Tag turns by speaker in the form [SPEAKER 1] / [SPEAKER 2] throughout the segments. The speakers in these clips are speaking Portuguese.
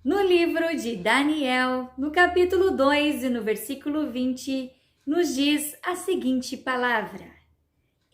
[SPEAKER 1] No livro de Daniel, no capítulo 2 e no versículo 20, nos diz a seguinte palavra: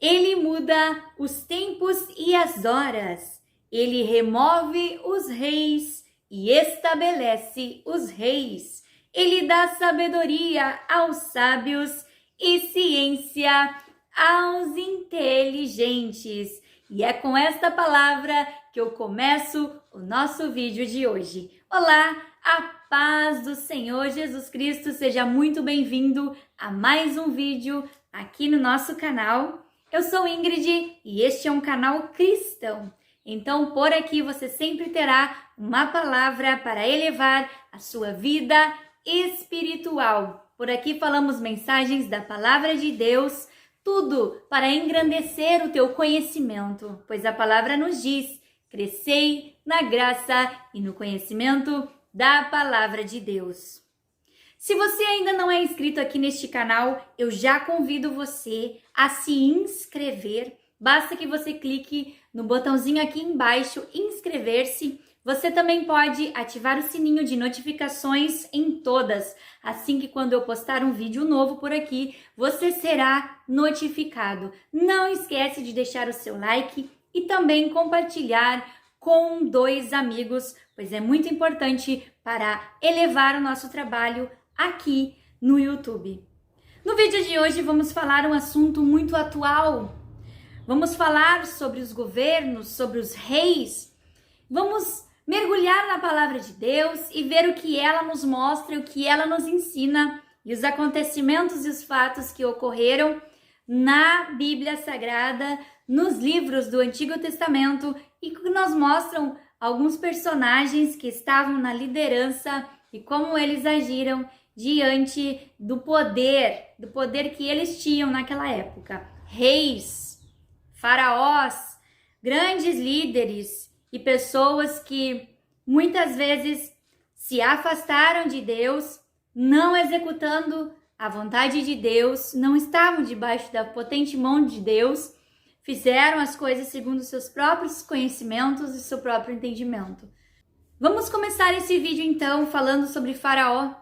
[SPEAKER 1] Ele muda os tempos e as horas, ele remove os reis e estabelece os reis. Ele dá sabedoria aos sábios e ciência aos inteligentes. E é com esta palavra que eu começo o nosso vídeo de hoje. Olá, a paz do Senhor Jesus Cristo, seja muito bem-vindo a mais um vídeo aqui no nosso canal. Eu sou Ingrid e este é um canal cristão. Então, por aqui você sempre terá uma palavra para elevar a sua vida espiritual. Por aqui falamos mensagens da palavra de Deus, tudo para engrandecer o teu conhecimento, pois a palavra nos diz: crescei na graça e no conhecimento da palavra de Deus. Se você ainda não é inscrito aqui neste canal, eu já convido você a se inscrever. Basta que você clique no botãozinho aqui embaixo, inscrever-se. Você também pode ativar o sininho de notificações em todas. Assim que quando eu postar um vídeo novo por aqui, você será notificado. Não esquece de deixar o seu like e também compartilhar com 2 amigos, pois é muito importante para elevar o nosso trabalho aqui no YouTube. No vídeo de hoje vamos falar um assunto muito atual. Vamos falar sobre os governos, sobre os reis. Vamos mergulhar na palavra de Deus e ver o que ela nos mostra, o que ela nos ensina e os acontecimentos e os fatos que ocorreram na Bíblia Sagrada, nos livros do Antigo Testamento e que nos mostram alguns personagens que estavam na liderança e como eles agiram diante do poder que eles tinham naquela época. Reis, faraós, grandes líderes e pessoas que muitas vezes se afastaram de Deus, não executando a vontade de Deus, não estavam debaixo da potente mão de Deus, fizeram as coisas segundo seus próprios conhecimentos e seu próprio entendimento. Vamos começar esse vídeo então falando sobre Faraó.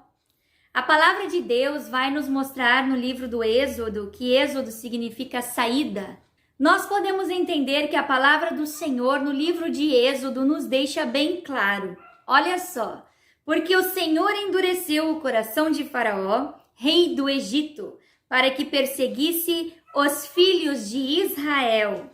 [SPEAKER 1] A palavra de Deus vai nos mostrar no livro do Êxodo que Êxodo significa saída. Nós podemos entender que a palavra do Senhor no livro de Êxodo nos deixa bem claro. Olha só, porque o Senhor endureceu o coração de Faraó, rei do Egito, para que perseguisse os filhos de Israel.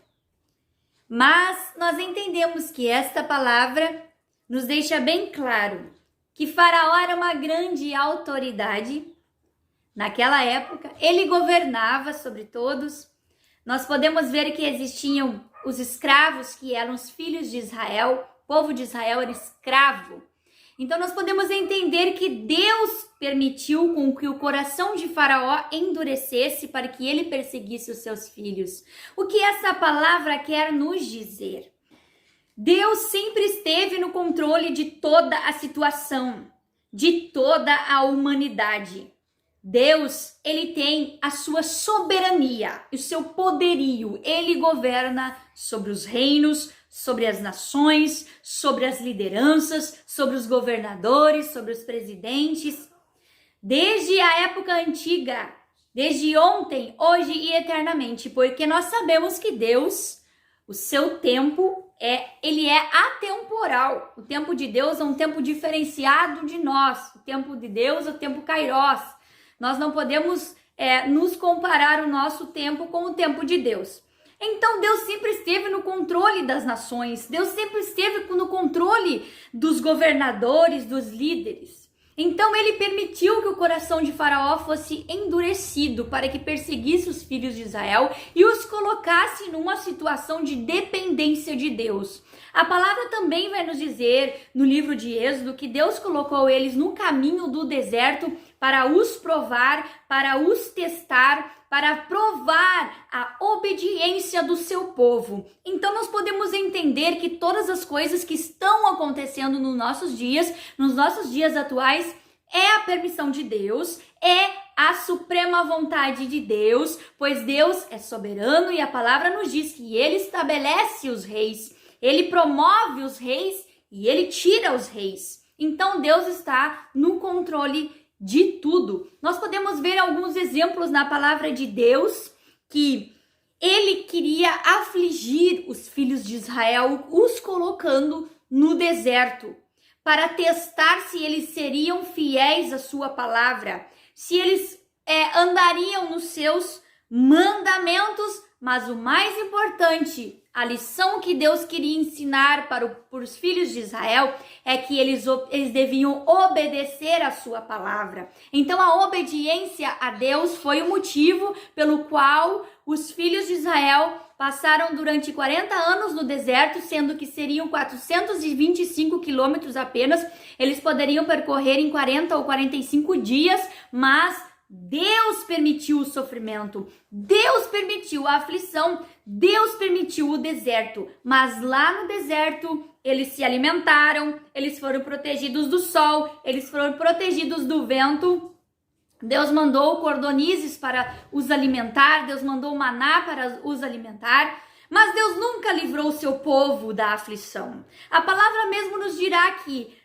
[SPEAKER 1] Mas nós entendemos que esta palavra nos deixa bem claro que Faraó era uma grande autoridade. Naquela época, ele governava sobre todos. Nós podemos ver que existiam os escravos, que eram os filhos de Israel. O povo de Israel era escravo. Então nós podemos entender que Deus permitiu com que o coração de Faraó endurecesse para que ele perseguisse os seus filhos. O que essa palavra quer nos dizer? Deus sempre esteve no controle de toda a situação, de toda a humanidade. Deus, ele tem a sua soberania, o seu poderio. Ele governa sobre os reinos, sobre as nações, sobre as lideranças, sobre os governadores, sobre os presidentes. Desde a época antiga, desde ontem, hoje e eternamente, porque nós sabemos que Deus, o seu tempo, ele é atemporal. O tempo de Deus é um tempo diferenciado de nós. O tempo de Deus é o tempo Kairos. Nós não podemos nos comparar o nosso tempo com o tempo de Deus. Então Deus sempre esteve no controle das nações. Deus sempre esteve no controle dos governadores, dos líderes. Então ele permitiu que o coração de Faraó fosse endurecido para que perseguisse os filhos de Israel e os colocasse numa situação de dependência de Deus. A palavra também vai nos dizer no livro de Êxodo que Deus colocou eles no caminho do deserto para os provar, para os testar, para provar a obediência do seu povo. Então nós podemos entender que todas as coisas que estão acontecendo nos nossos dias atuais, é a permissão de Deus, é a suprema vontade de Deus, pois Deus é soberano e a palavra nos diz que ele estabelece os reis, ele promove os reis e ele tira os reis. Então Deus está no controle de tudo. Nós podemos ver alguns exemplos na palavra de Deus que ele queria afligir os filhos de Israel, os colocando no deserto, para testar se eles seriam fiéis à sua palavra, se eles andariam nos seus mandamentos, mas o mais importante, a lição que Deus queria ensinar para os filhos de Israel é que eles deviam obedecer à sua palavra. Então a obediência a Deus foi o motivo pelo qual os filhos de Israel passaram durante 40 anos no deserto, sendo que seriam 425 quilômetros apenas. Eles poderiam percorrer em 40 ou 45 dias, mas Deus permitiu o sofrimento, Deus permitiu a aflição, Deus permitiu o deserto, mas lá no deserto eles se alimentaram, eles foram protegidos do sol, eles foram protegidos do vento. Deus mandou cordonizes para os alimentar, Deus mandou maná para os alimentar, mas Deus nunca livrou o seu povo da aflição. A palavra mesmo nos dirá que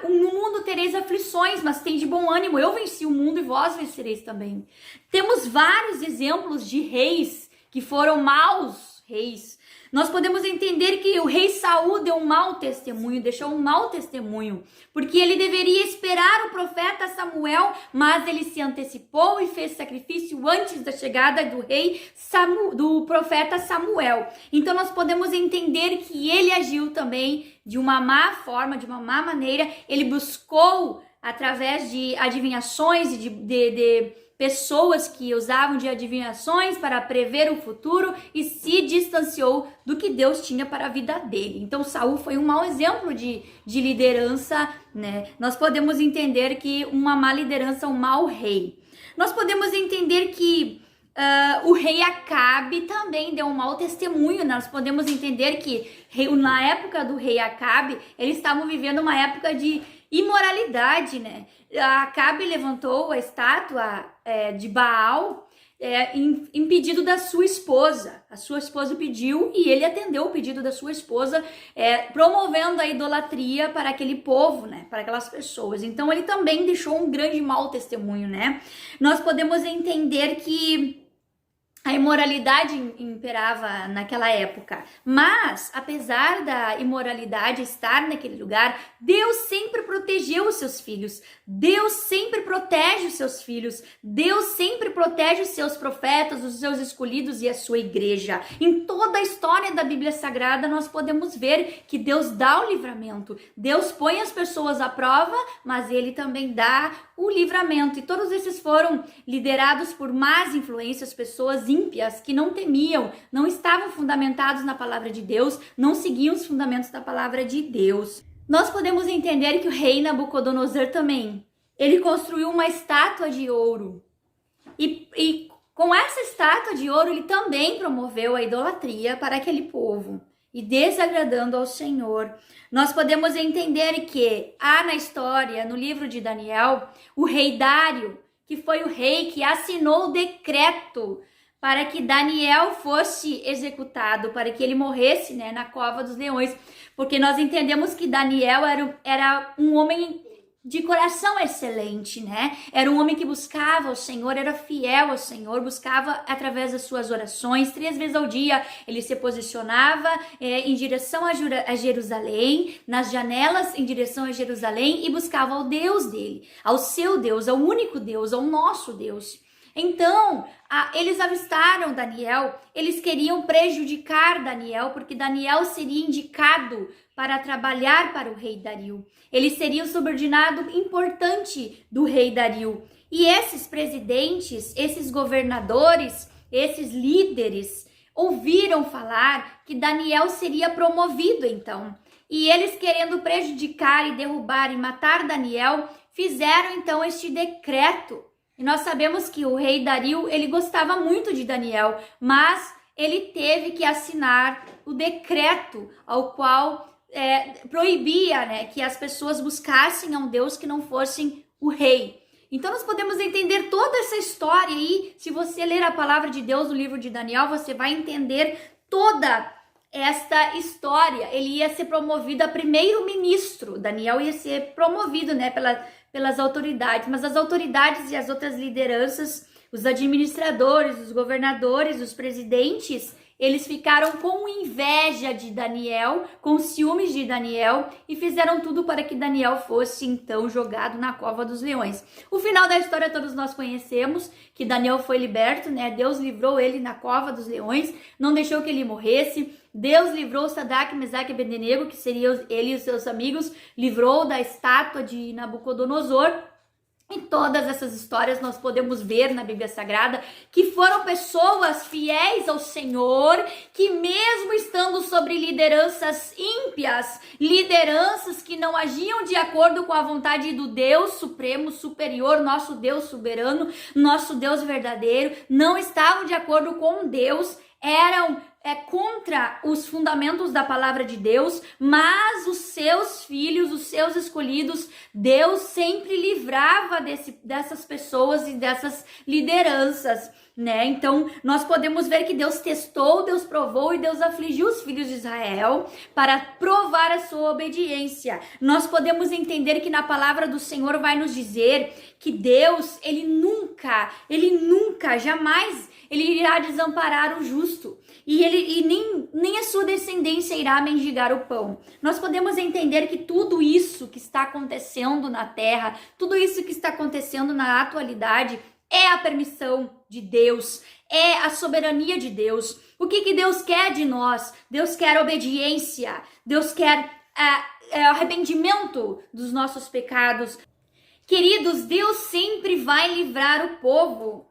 [SPEAKER 1] no mundo tereis aflições, mas tem de bom ânimo, eu venci o mundo e vós vencereis também. Temos vários exemplos de reis que foram maus reis. Nós podemos entender que o rei Saul deu um mau testemunho, deixou um mau testemunho, porque ele deveria esperar o profeta Samuel, mas ele se antecipou e fez sacrifício antes da chegada do profeta Samuel. Então nós podemos entender que ele agiu também de uma má forma, de uma má maneira. Ele buscou, através de adivinhações e de pessoas que usavam de adivinhações para prever o futuro, e se distanciou do que Deus tinha para a vida dele. Então Saul foi um mau exemplo de liderança, né? Nós podemos entender que uma má liderança é um mau rei. Nós podemos entender que o rei Acabe também deu um mau testemunho. Nós podemos entender que na época do rei Acabe, eles estavam vivendo uma época de imoralidade, né? Acabe levantou a estátua de Baal em pedido da sua esposa. A sua esposa pediu e ele atendeu o pedido da sua esposa, promovendo a idolatria para aquele povo, né? Para aquelas pessoas. Então ele também deixou um grande mau testemunho, né? Nós podemos entender que a imoralidade imperava naquela época, mas apesar da imoralidade estar naquele lugar, Deus sempre protegeu os seus filhos, Deus sempre protege os seus filhos, Deus sempre protege os seus profetas, os seus escolhidos e a sua igreja. Em toda a história da Bíblia Sagrada nós podemos ver que Deus dá o livramento, Deus põe as pessoas à prova, mas Ele também dá o livramento, e todos esses foram liderados por más influências, pessoas ímpias que não temiam, não estavam fundamentados na palavra de Deus, não seguiam os fundamentos da palavra de Deus. Nós podemos entender que o rei Nabucodonosor também, ele construiu uma estátua de ouro, e com essa estátua de ouro ele também promoveu a idolatria para aquele povo, e desagradando ao Senhor. Nós podemos entender que há na história, no livro de Daniel, o rei Dário, que foi o rei que assinou o decreto para que Daniel fosse executado, para que ele morresse, né, na cova dos leões, porque nós entendemos que Daniel era um homem de coração excelente, né? Era um homem que buscava o Senhor, era fiel ao Senhor, buscava através das suas orações, 3 vezes ao dia ele se posicionava em direção a Jerusalém, nas janelas em direção a Jerusalém, e buscava ao Deus dele, ao seu Deus, ao único Deus, ao nosso Deus. Então, eles avistaram Daniel, eles queriam prejudicar Daniel, porque Daniel seria indicado para trabalhar para o rei Dario. Ele seria o subordinado importante do rei Dario. E esses presidentes, esses governadores, esses líderes, ouviram falar que Daniel seria promovido então. E eles, querendo prejudicar e derrubar e matar Daniel, fizeram então este decreto. E nós sabemos que o rei Dario, ele gostava muito de Daniel, mas ele teve que assinar o decreto ao qual proibia, né, que as pessoas buscassem a um Deus que não fossem o rei. Então nós podemos entender toda essa história aí. Se você ler a palavra de Deus no livro de Daniel, você vai entender toda esta história. Ele ia ser promovido a primeiro-ministro. Daniel ia ser promovido, né, pelas autoridades, mas as autoridades e as outras lideranças, os administradores, os governadores, os presidentes, eles ficaram com inveja de Daniel, com ciúmes de Daniel e fizeram tudo para que Daniel fosse então jogado na cova dos leões. O final da história todos nós conhecemos, que Daniel foi liberto, né? Deus livrou ele na cova dos leões, não deixou que ele morresse. Deus livrou Sadraque, Mesaque e Abednego, que seriam ele e os seus amigos, livrou da estátua de Nabucodonosor. Em todas essas histórias nós podemos ver na Bíblia Sagrada que foram pessoas fiéis ao Senhor, que mesmo estando sobre lideranças ímpias, lideranças que não agiam de acordo com a vontade do Deus Supremo, Superior, nosso Deus soberano, nosso Deus verdadeiro, não estavam de acordo com Deus, eram contra os fundamentos da palavra de Deus, mas os seus filhos, os seus escolhidos, Deus sempre livrava dessas pessoas e dessas lideranças, né? Então, nós podemos ver que Deus testou, Deus provou e Deus afligiu os filhos de Israel para provar a sua obediência. Nós podemos entender que na palavra do Senhor vai nos dizer que Deus, ele nunca, jamais, ele irá desamparar o justo. E nem a sua descendência irá mendigar o pão. Nós podemos entender que tudo isso que está acontecendo na terra, tudo isso que está acontecendo na atualidade, é a permissão de Deus, é a soberania de Deus. O que Deus quer de nós? Deus quer obediência, Deus quer arrependimento dos nossos pecados. Queridos, Deus sempre vai livrar o povo.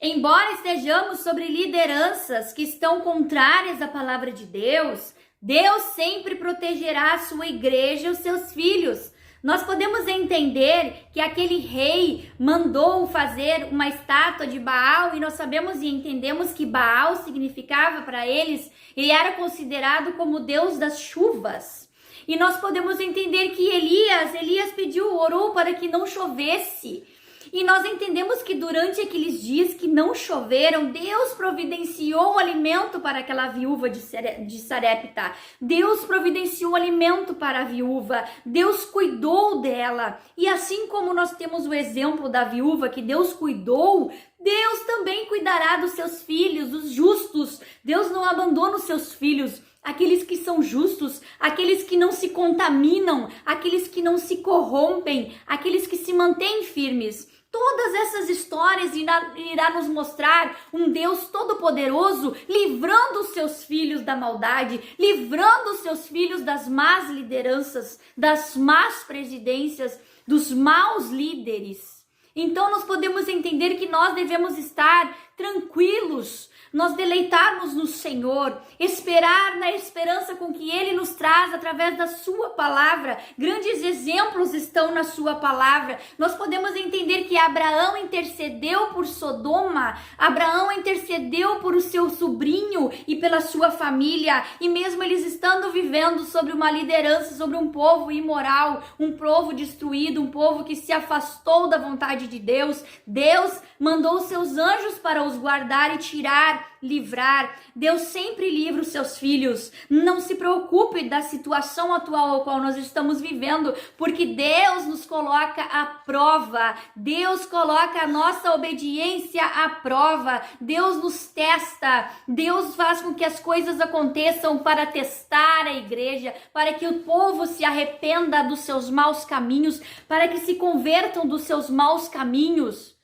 [SPEAKER 1] Embora estejamos sobre lideranças que estão contrárias à palavra de Deus, Deus sempre protegerá a sua igreja e os seus filhos. Nós podemos entender que aquele rei mandou fazer uma estátua de Baal e nós sabemos e entendemos que Baal significava para eles, ele era considerado como o deus das chuvas. E nós podemos entender que Elias pediu, orou para que não chovesse. E nós entendemos que durante aqueles dias que não choveram, Deus providenciou alimento para aquela viúva de Sarepta. Deus providenciou alimento para a viúva. Deus cuidou dela. E assim como nós temos o exemplo da viúva que Deus cuidou, Deus também cuidará dos seus filhos, os justos. Deus não abandona os seus filhos. Aqueles que são justos, aqueles que não se contaminam, aqueles que não se corrompem, aqueles que se mantêm firmes. Todas essas histórias irá nos mostrar um Deus todo-poderoso livrando os seus filhos da maldade, livrando os seus filhos das más lideranças, das más presidências, dos maus líderes. Então nós podemos entender que nós devemos estar tranquilos, nós deleitarmos no Senhor, esperar na esperança com que Ele nos traz através da sua palavra. Grandes exemplos estão na sua palavra. Nós podemos entender que Abraão intercedeu por Sodoma, Abraão intercedeu por o seu sobrinho e pela sua família, e mesmo eles estando vivendo sobre uma liderança, sobre um povo imoral, um povo destruído, um povo que se afastou da vontade de Deus, Deus mandou os seus anjos para os guardar e tirar, livrar. Deus sempre livra os seus filhos. Não se preocupe da situação atual ao qual nós estamos vivendo, porque Deus nos coloca à prova. Deus coloca a nossa obediência à prova. Deus nos testa. Deus faz com que as coisas aconteçam para testar a igreja, para que o povo se arrependa dos seus maus caminhos, para que se convertam dos seus maus caminhos.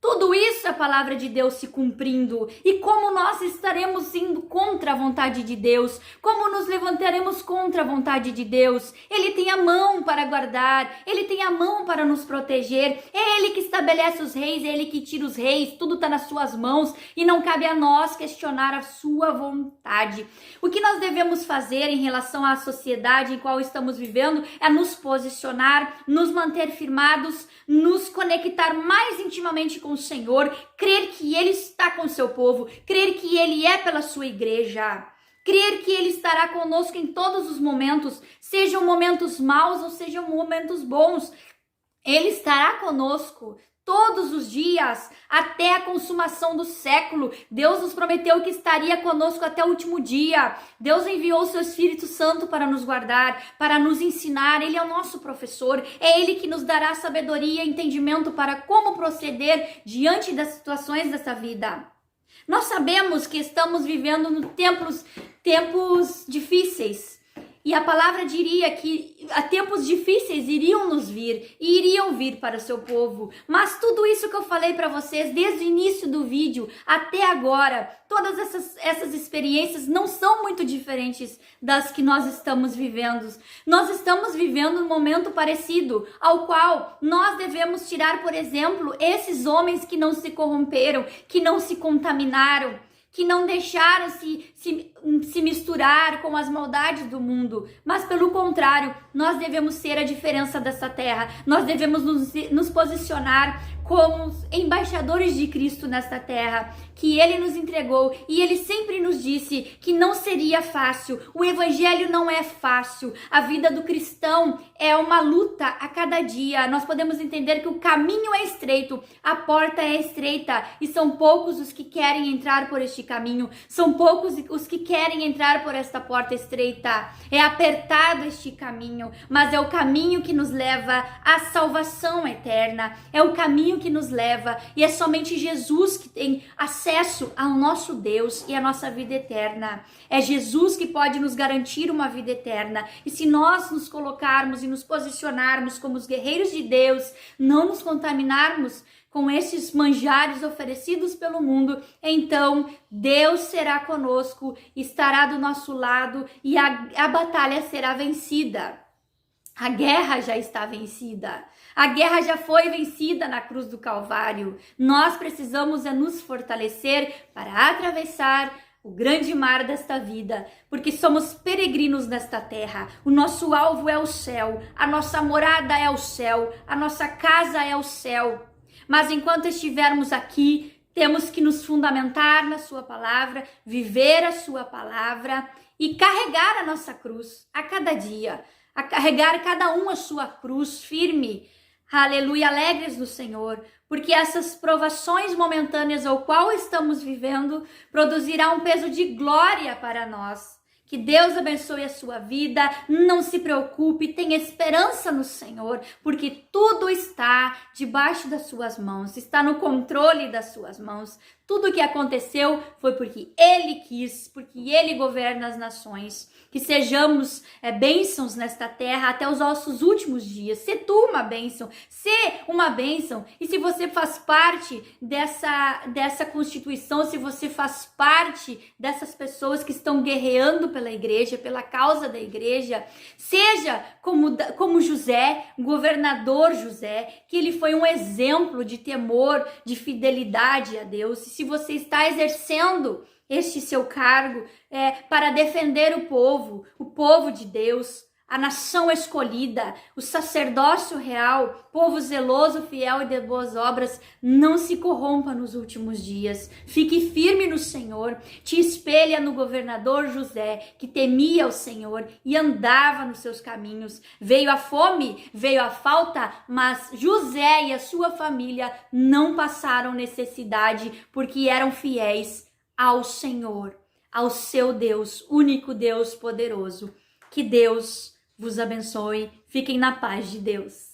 [SPEAKER 1] Tudo isso é a palavra de Deus se cumprindo. E como nós estaremos indo contra a vontade de Deus? Como nos levantaremos contra a vontade de Deus? Ele tem a mão para guardar, Ele tem a mão para nos proteger. É Ele que estabelece os reis, é Ele que tira os reis. Tudo está nas suas mãos e não cabe a nós questionar a sua vontade. O que nós devemos fazer em relação à sociedade em qual estamos vivendo é nos posicionar, nos manter firmados, nos conectar mais intimamente com o Senhor, crer que Ele está com o seu povo, crer que Ele é pela sua igreja, crer que Ele estará conosco em todos os momentos, sejam momentos maus ou sejam momentos bons. Ele estará conosco todos os dias, até a consumação do século. Deus nos prometeu que estaria conosco até o último dia. Deus enviou o seu Espírito Santo para nos guardar, para nos ensinar. Ele é o nosso professor. É Ele que nos dará sabedoria e entendimento para como proceder diante das situações dessa vida. Nós sabemos que estamos vivendo tempos difíceis. E a palavra diria que tempos difíceis iriam nos vir e iriam vir para o seu povo. Mas tudo isso que eu falei para vocês desde o início do vídeo até agora, todas essas experiências não são muito diferentes das que nós estamos vivendo. Nós estamos vivendo um momento parecido, ao qual nós devemos tirar, por exemplo, esses homens que não se corromperam, que não se contaminaram, que não deixaram se misturar com as maldades do mundo, mas pelo contrário, nós devemos ser a diferença dessa terra, nós devemos nos posicionar como embaixadores de Cristo nesta terra, que Ele nos entregou, e Ele sempre nos disse que não seria fácil. O Evangelho não é fácil, a vida do cristão é uma luta a cada dia. Nós podemos entender que o caminho é estreito, a porta é estreita, e são poucos os que querem entrar por este caminho, são poucos os que querem entrar por esta porta estreita. É apertado este caminho, mas é o caminho que nos leva à salvação eterna, é o caminho que nos leva, e é somente Jesus que tem acesso ao nosso Deus e à nossa vida eterna. É Jesus que pode nos garantir uma vida eterna, e se nós nos colocarmos e nos posicionarmos como os guerreiros de Deus, não nos contaminarmos com esses manjares oferecidos pelo mundo, então Deus será conosco, estará do nosso lado, e a batalha será vencida. A guerra já está vencida. A guerra já foi vencida na cruz do Calvário. Nós precisamos nos fortalecer para atravessar o grande mar desta vida, porque somos peregrinos nesta terra. O nosso alvo é o céu, a nossa morada é o céu, a nossa casa é o céu. Mas enquanto estivermos aqui, temos que nos fundamentar na sua palavra, viver a sua palavra e carregar a nossa cruz a cada dia, a carregar cada um a sua cruz firme. Aleluia, alegres no Senhor, porque essas provações momentâneas ao qual estamos vivendo produzirá um peso de glória para nós. Que Deus abençoe a sua vida, não se preocupe, tenha esperança no Senhor, porque tudo está debaixo das suas mãos, está no controle das suas mãos. Tudo o que aconteceu foi porque Ele quis, porque Ele governa as nações. Que sejamos bênçãos nesta terra até os nossos últimos dias. Se tu uma bênção, e se você faz parte dessa constituição, se você faz parte dessas pessoas que estão guerreando pela igreja, pela causa da igreja, seja como José, governador José, que ele foi um exemplo de temor, de fidelidade a Deus. E se você está exercendo este seu cargo para defender o povo de Deus, a nação escolhida, o sacerdócio real, povo zeloso, fiel e de boas obras, não se corrompa nos últimos dias. Fique firme no Senhor, te espelha no governador José, que temia o Senhor e andava nos seus caminhos. Veio a fome, veio a falta, mas José e a sua família não passaram necessidade, porque eram fiéis ao Senhor, ao seu Deus, único Deus poderoso. Que Deus vos abençoe. Fiquem na paz de Deus.